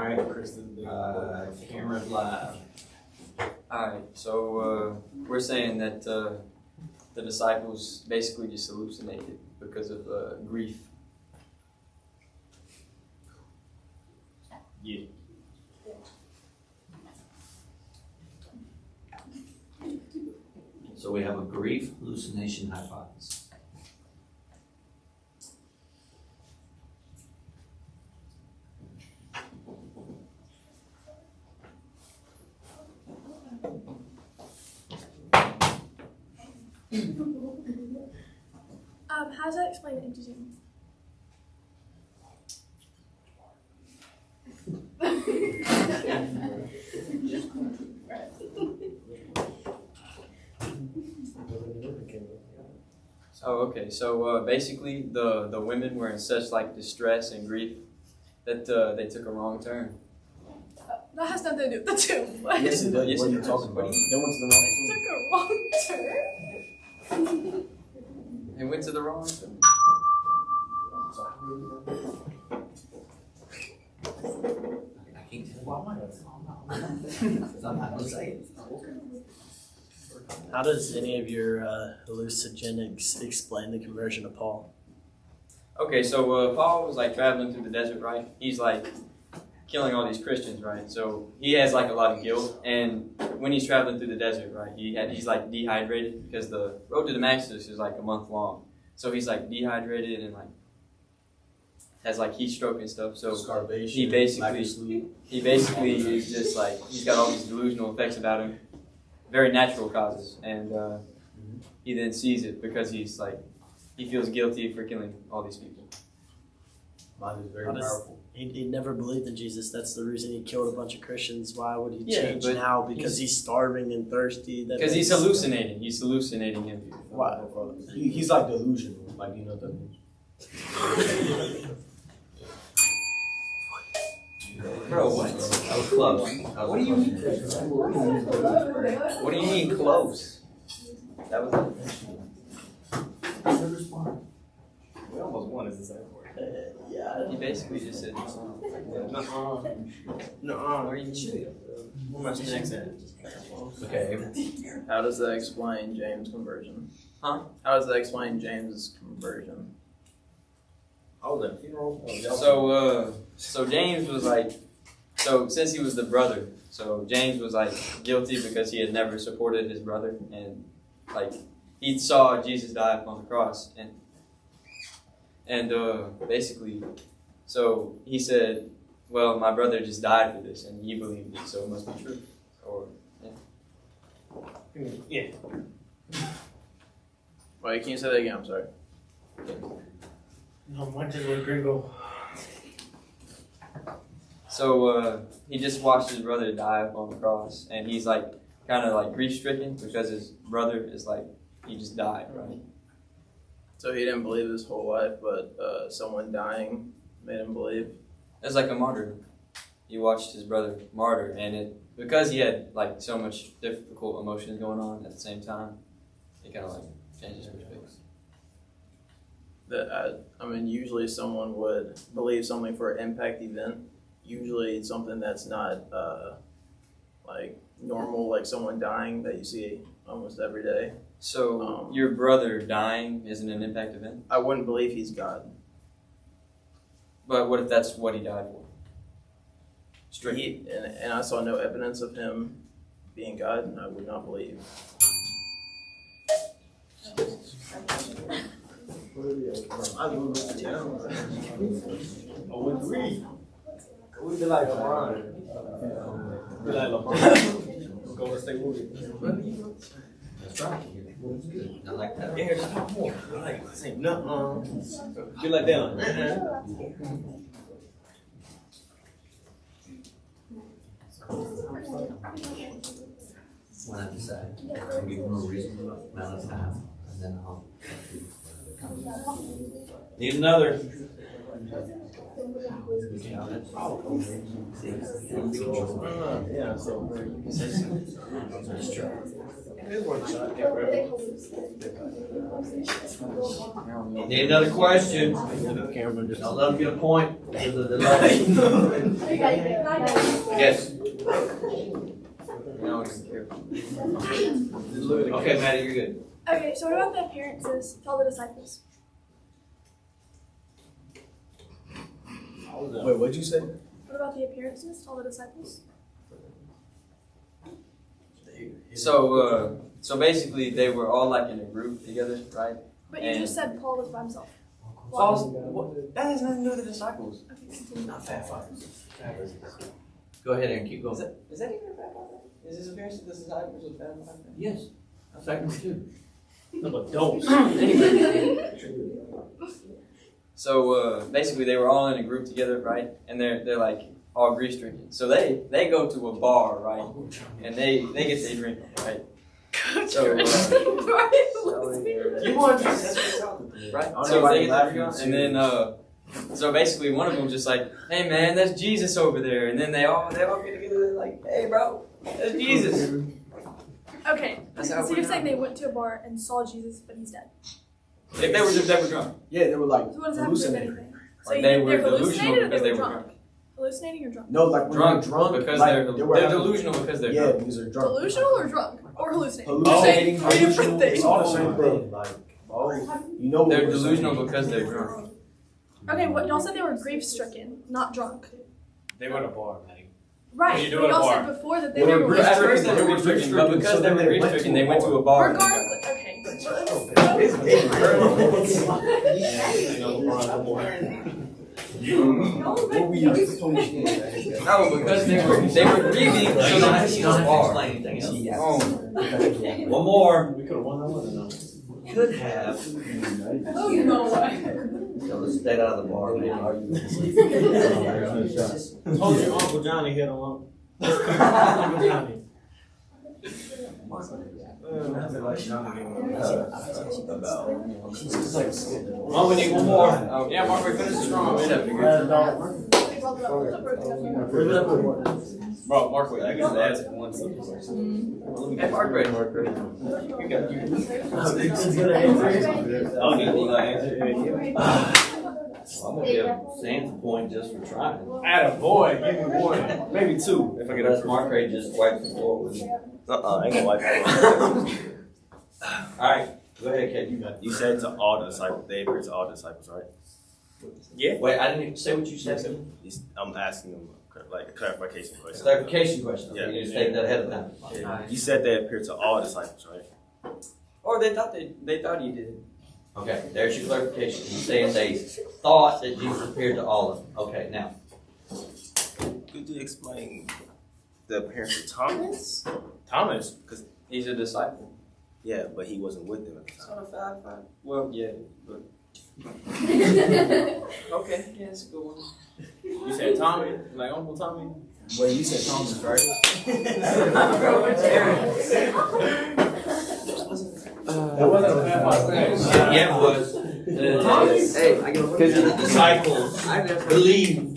Alright, Kristen. Camera's live. Alright, so we're saying that the disciples basically just hallucinated because of grief. Yeah. So we have a grief hallucination hypothesis. How does that explain into James? Oh, okay. So basically, the women were in such like distress and grief that they took a wrong turn. That has nothing to do with the tomb. What? Yes, it does. Yes, What are it you does. talking about? They went to the wrong Took a wrong turn. They went to the wrong turn. I can't tell why. Because I'm not going to say it. How does any of your hallucinogenics explain the conversion of Paul? Okay, so Paul was like traveling through the desert, right? He's like killing all these Christians, right? So he has like a lot of guilt, and when he's traveling through the desert, right, he's like dehydrated because the road to Damascus is like a month long. So he's like dehydrated and like has like heat stroke and stuff. So Starvation. he basically- lack of sleep. he basically is just like he's got all these delusional effects about him, very natural causes, and he then sees it because he's like he feels guilty for killing all these people. Mind is very How does- powerful. He never believed in Jesus. That's the reason he killed a bunch of Christians. Why would he Yeah, change but now? Because he's starving and thirsty. Because he's hallucinating. He's hallucinating him. Why? He's like delusional. Like, you know what that means? Bro, what? That was close. What do you mean? What do you mean close? That was We almost won as the same word. Yeah. he basically just said. Nuh-uh. What are you mean? Where my snacks at? Okay. How does that explain James' conversion? Huh? How does that explain James' conversion? I was at a funeral. Oh, So James was like, so since he was the brother, so James was like guilty because he had never supported his brother, and like he saw Jesus die upon the cross, and basically, so he said, well, my brother just died for this, and he believed it, so it must be true. Or yeah. Wait, can you say that again? I'm sorry. No manches with gringo. so he just watched his brother die upon the cross, and he's like kind of like grief stricken because his brother is like he just died, right? So he didn't believe his whole life, but someone dying made him believe. It's like a martyr. He watched his brother martyr, and because he had like so much difficult emotions going on at the same time, it kind of like changed his perspective. That I mean, usually someone would believe something for an impact event. Usually it's something that's not like normal, like someone dying that you see almost every day. So your brother dying isn't an impact event, I wouldn't believe he's God. but what if that's what he died for? Strictly. And I saw no evidence of him being God, and I would not believe. I lose the town. Oh, we be like LeBron. Be like LeBron. Go to State Warriors. That's right. I like that. Yeah, just talk more. Like, say nuh-uh. Get like that. When I decide, I'll give them a reasonable amount of time, and then I'll. Need another. See, Yeah, so. that's true. Need another question? Cameron just. Don't let them get a point because of the delay. Yes. No one can care. Okay, Maddie, you're good. Okay, so what about the appearances to all the disciples? Wait, what'd you say? What about the appearances to all the disciples? So basically they were all like in a group together, right? But you just said Paul was by himself. That has nothing to do with the disciples. Okay, continue. Not fat fuck. Go ahead and keep going. Is that even a bad thing? Is his appearance to the disciples a bad thing? Yes. Second two. No, adults. So basically they were all in a group together, right? And they're like all grief stricken. So they go to a bar, right? And they get their drink, right? So You want to right? I don't So know why they you get laughing their at drink, and then so basically one of them just like, hey man, that's Jesus over there. And then they all get together like, hey bro, that's Jesus. Okay, That's so how it you're went saying they went to a bar and saw Jesus, but he's dead. If they were drunk. Yeah, they were like So what does that have to do with hallucinating. anything? So Like, you they think were they're delusional hallucinated or because they they were were drunk? Hallucinating or drunk? No, like when Drunk they're drunk, because like, they're they were having- delusional because they're Yeah, drunk. because they're drunk. Delusional or drunk? Or hallucinating? Hallucinating, Three different delusional, things. it's all the same thing. Like, you know what They're we're delusional saying. because they're drunk. Okay, what y'all said they were grief stricken, not drunk. They were in a bar, Maddie. Right, you do but at a y'all bar? said before that They they were were grief At grief first stricken. they were grief stricken, but because they were grief stricken, they went to a bar. Regardless, okay. What we used to No, because they were grieving, so they went to a bar. Anything else. Oh. One more. We could have won that one or no? Could have. Oh, no way. So let's stay out of the bar, man. Told you Uncle Johnny hit him up. Uncle Johnny. Oh, we need one more. Oh, yeah, Margaret, finish strong. Bro, Mark, wait, you can ask one simple question. Hey, Margaret. You got Oh, you got answer? I'm gonna give Sam's a point just for trying. Atta boy, give me one. Maybe two, if I get Unless a Mark Ray just wiped the floor with him. I ain't gonna wipe it. Alright, go ahead, Kate. You said to all the disciples, they appeared to all the disciples, right? Yeah. Wait, I didn't even say what you said. I'm asking them like a clarification question. Clarification question. Yeah. You just take that ahead of time. Yeah. You said they appeared to all disciples, right? Or they thought he did. Okay, there's your clarification. He's saying they thought that Jesus appeared to all of them. Okay, now. Could you explain the appearance of Thomas? Thomas? Because He's a disciple. yeah, but he wasn't with them at the time. Sort of 5'5". Well, yeah, but okay, yeah, it's a good one. You said Tommy, like Uncle Tommy? Wait, you said Thomas, right? That wasn't a bad Yeah, it was. Hey, because the disciples believed